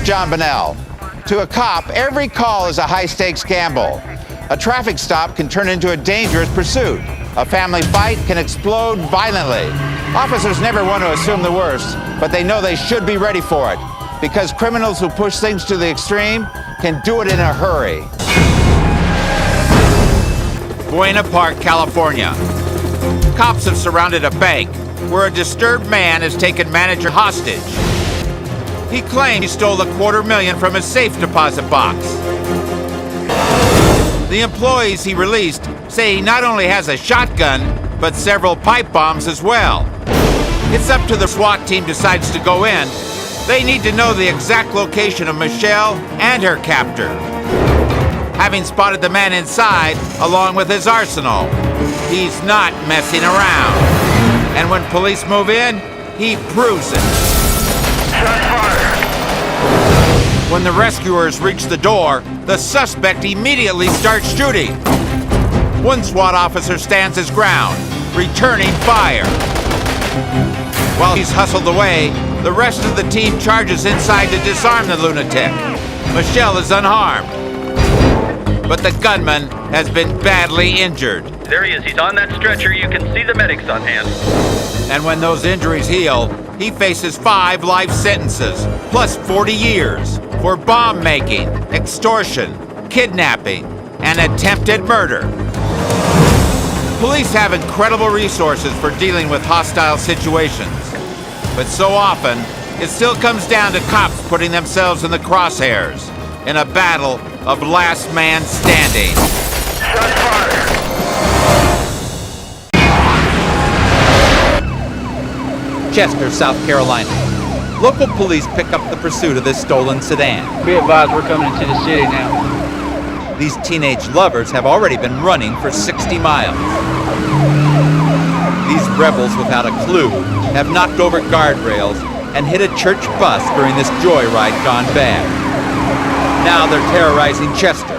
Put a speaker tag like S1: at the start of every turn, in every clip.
S1: John Bunnell. To a cop, every call is a high-stakes gamble. A traffic stop can turn into a dangerous pursuit. A family fight can explode violently. Officers never want to assume the worst, but they know they should be ready for it, because criminals who push things to the extreme can do it in a hurry. Buena Park, California. Cops have surrounded a bank where a disturbed man has taken manager hostage. He claimed he stole $250,000 from his safe deposit box. The employees he released say he not only has a shotgun, but several pipe bombs as well. It's up to the SWAT team decides to go in. They need to know the exact location of Michelle and her captor. Having spotted the man inside, along with his arsenal, he's not messing around. And when police move in, he proves it. When the rescuers reach the door, the suspect immediately starts shooting. One SWAT officer stands his ground, returning fire. While he's hustled away, the rest of the team charges inside to disarm the lunatic. Michelle is unharmed, but the gunman has been badly injured.
S2: There he is. He's on that stretcher. You can see the medics on hand.
S1: And when those injuries heal, he faces 5 life sentences, plus 40 years for bomb making, extortion, kidnapping, and attempted murder. Police have incredible resources for dealing with hostile situations, but so often, it still comes down to cops putting themselves in the crosshairs in a battle of last man standing. Chester, South Carolina. Local police pick up the pursuit of this stolen sedan.
S3: Be advised, we're coming into the city now.
S1: These teenage lovers have already been running for 60 miles. These rebels without a clue have knocked over guardrails and hit a church bus during this joyride gone bad. Now they're terrorizing Chester,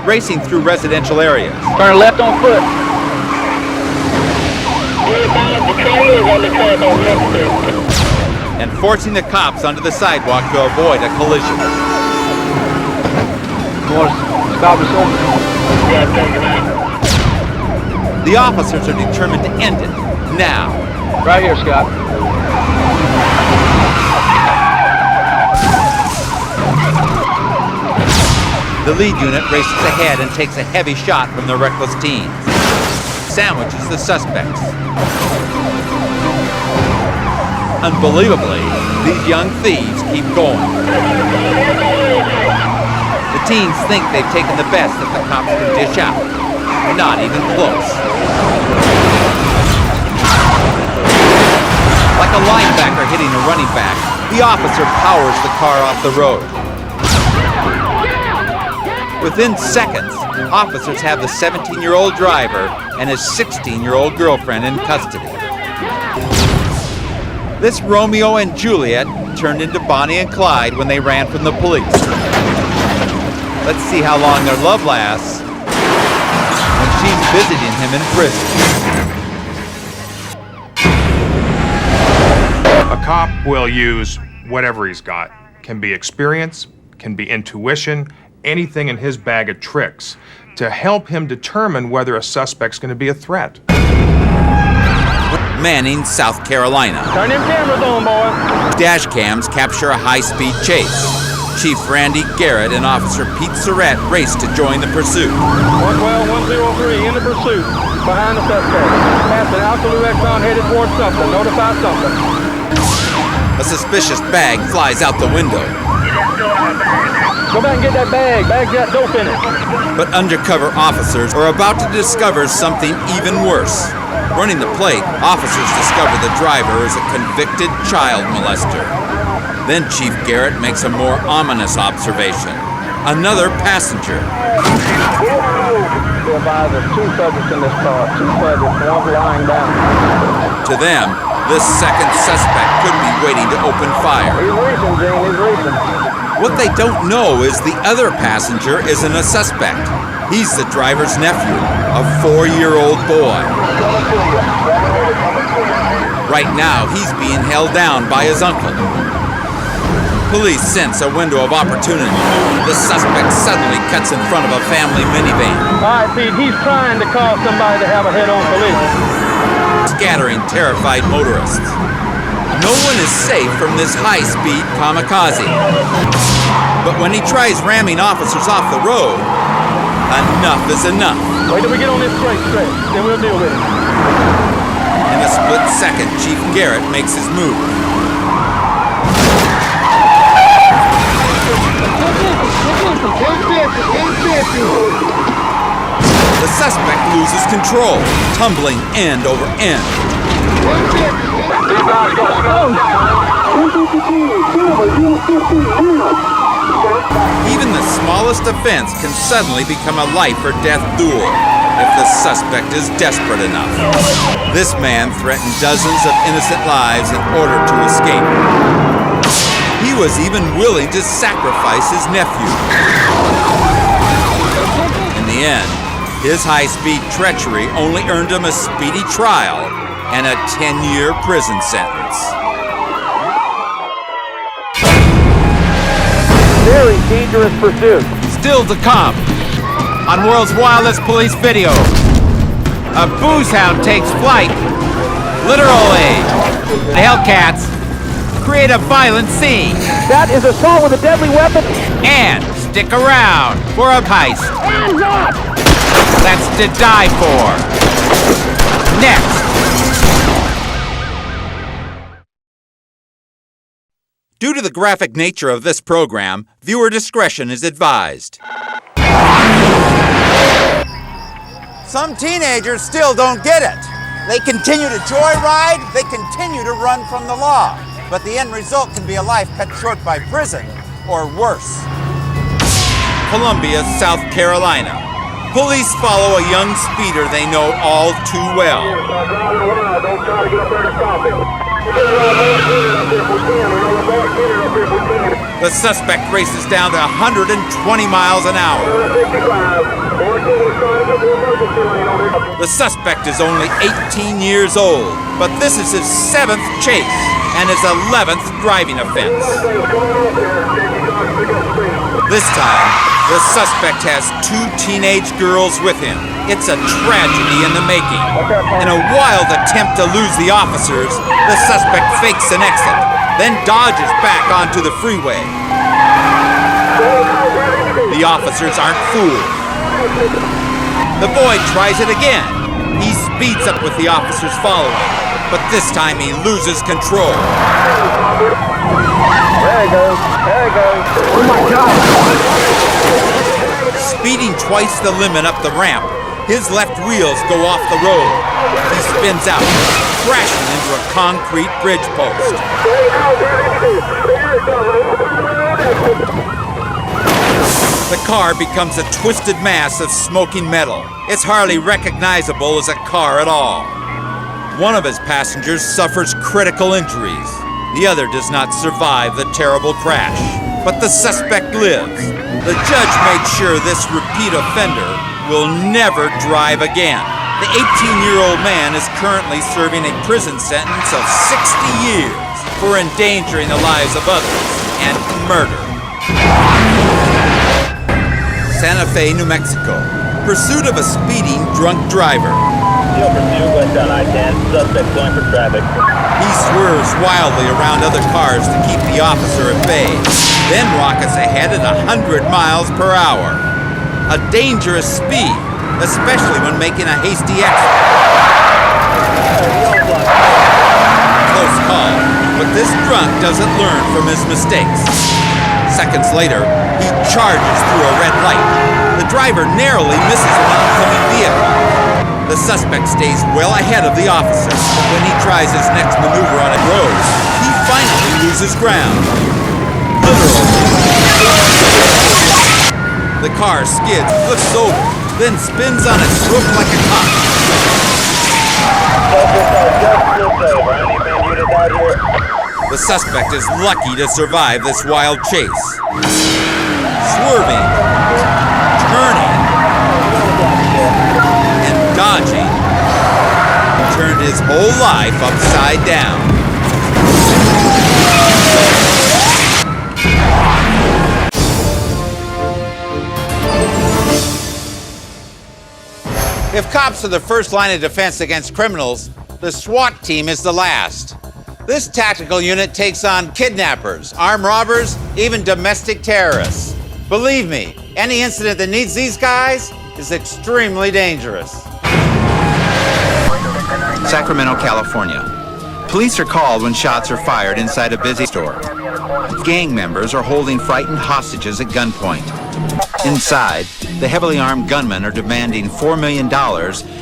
S1: racing through residential areas.
S3: Turn left on foot.
S1: And forcing the cops onto the sidewalk to avoid a collision.
S3: Stop us over.
S1: The officers are determined to end it now.
S3: Right here, Scott.
S1: The lead unit races ahead and takes a heavy shot from the reckless teens. Sandwiches the suspects. Unbelievably, these young thieves keep going. The teens think they've taken the best that the cops can dish out. Not even close. Like a linebacker hitting a running back, the officer powers the car off the road. Within seconds, officers have the 17-year-old driver and his 16-year-old girlfriend in custody. This Romeo and Juliet turned into Bonnie and Clyde when they ran from the police. Let's see how long their love lasts when she's visiting him in prison.
S4: A cop will use whatever he's got. Can be experience, can be intuition, anything in his bag of tricks to help him determine whether a suspect's going to be a threat.
S1: Manning, South Carolina.
S3: Turn them cameras on, boy.
S1: Dash cams capture a high-speed chase. Chief Randy Garrett and Officer Pete Surratt race to join the pursuit.
S3: 112-103 in the pursuit. Behind the suspect. Past an Alcaloo Exxon headed towards something. Notify something.
S1: A suspicious bag flies out the window.
S3: Go back and get that bag. Bag's got dope in it.
S1: But undercover officers are about to discover something even worse. Running the plate, officers discover the driver is a convicted child molester. Then Chief Garrett makes a more ominous observation. Another passenger.
S3: There's 2 subjects in this car. 2 subjects, one lying down.
S1: To them, this second suspect could be waiting to open fire.
S3: He's racing, Gene. He's racing.
S1: What they don't know is the other passenger isn't a suspect. He's the driver's nephew, a 4-year-old boy. Right now, he's being held down by his uncle. Police sense a window of opportunity. The suspect suddenly cuts in front of a family minivan,
S3: All right, Pete, he's trying to cause somebody to have a head-on collision.
S1: scattering terrified motorists. No one is safe from this high-speed kamikaze. But when he tries ramming officers off the road, enough is enough.
S3: Wait till we get on this straight stretch, then we'll deal with it.
S1: In a split second, Chief Garrett makes his move. The suspect loses control, tumbling end over end. Even the smallest offense can suddenly become a life-or-death duel if the suspect is desperate enough. This man threatened dozens of innocent lives in order to escape. He was even willing to sacrifice his nephew. In the end, his high-speed treachery only earned him a speedy trial and a 10-year prison sentence.
S3: Very dangerous pursuit.
S1: Still to come, on World's Wildest Police Video, a booze hound takes flight. Literally, the Hellcats create a violent scene.
S3: That is assault with a deadly weapon.
S1: And stick around for a heist.
S3: Hands up!
S1: That's to die for. Next. Due to the graphic nature of this program, viewer discretion is advised. Some teenagers still don't get it. They continue to joyride, they continue to run from the law. But the end result can be a life cut short by prison, or worse. Columbia, South Carolina. Police follow a young speeder they know all too well. The suspect races down to 120 miles an hour. The suspect is only 18 years old, but this is his 7th chase and his 11th driving offense. This time, the suspect has 2 teenage girls with him. It's a tragedy in the making. In a wild attempt to lose the officers, the suspect fakes an exit, then dodges back onto the freeway. The officers aren't fooled. The boy tries it again. He speeds up with the officers following, but this time he loses control.
S3: There he goes. There he goes. Oh my God!
S1: Speeding twice the limit up the ramp, his left wheels go off the road. He spins out, crashing into a concrete bridge post. The car becomes a twisted mass of smoking metal. It's hardly recognizable as a car at all. One of his passengers suffers critical injuries. The other does not survive the terrible crash. But the suspect lives. The judge made sure this repeat offender will never drive again. The 18-year-old man is currently serving a prison sentence of 60 years for endangering the lives of others and murder. Santa Fe, New Mexico. Pursuit of a speeding drunk driver.
S2: Still pursuit westbound I-10. Suspect going for traffic.
S1: He swerves wildly around other cars to keep the officer at bay, then rockets ahead at 100 miles per hour. A dangerous speed, especially when making a hasty exit. Close call, but this drunk doesn't learn from his mistakes. Seconds later, he charges through a red light. The driver narrowly misses an oncoming vehicle. The suspect stays well ahead of the officer, but when he tries his next maneuver on a road, he finally loses ground. Literally. The car skids, flips over, then spins on its roof like a top. The suspect is lucky to survive this wild chase. Swerving, turning, and dodging turned his whole life upside down. If cops are the first line of defense against criminals, the SWAT team is the last. This tactical unit takes on kidnappers, armed robbers, even domestic terrorists. Believe me, any incident that needs these guys is extremely dangerous. Sacramento, California. Police are called when shots are fired inside a busy store. Gang members are holding frightened hostages at gunpoint. Inside, the heavily armed gunmen are demanding $4 million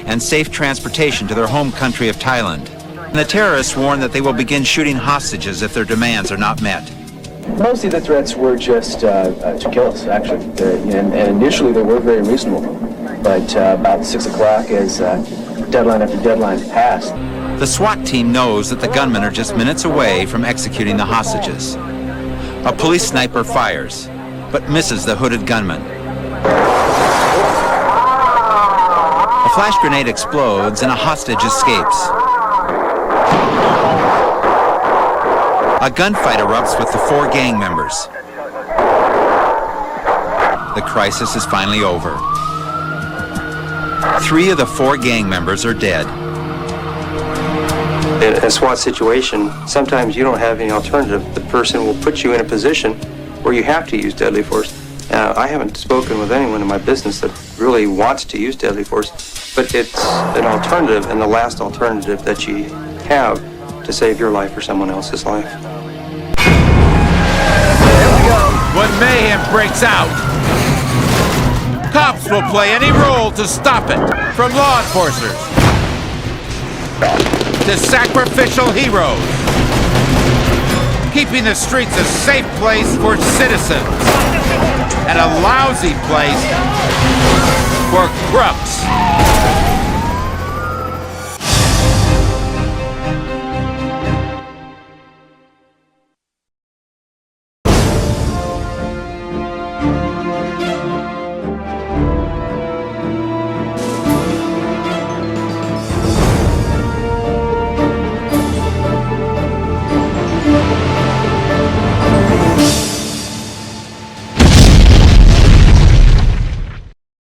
S1: and safe transportation to their home country of Thailand. And the terrorists warn that they will begin shooting hostages if their demands are not met.
S5: Mostly the threats were just to kill us, actually. And initially they were very reasonable. But about 6 o'clock, as deadline after deadline passed.
S1: The SWAT team knows that the gunmen are just minutes away from executing the hostages. A police sniper fires, but misses the hooded gunman. A flash grenade explodes and a hostage escapes. A gunfight erupts with the 4 gang members. The crisis is finally over. 3 of the 4 gang members are dead.
S6: In a SWAT situation, sometimes you don't have any alternative. The person will put you in a position where you have to use deadly force. I haven't spoken with anyone in my business that really wants to use deadly force, but it's an alternative and the last alternative that you have to save your life or someone else's life.
S1: When mayhem breaks out, cops will play any role to stop it, from law enforcers to sacrificial heroes, keeping the streets a safe place for citizens and a lousy place for crooks.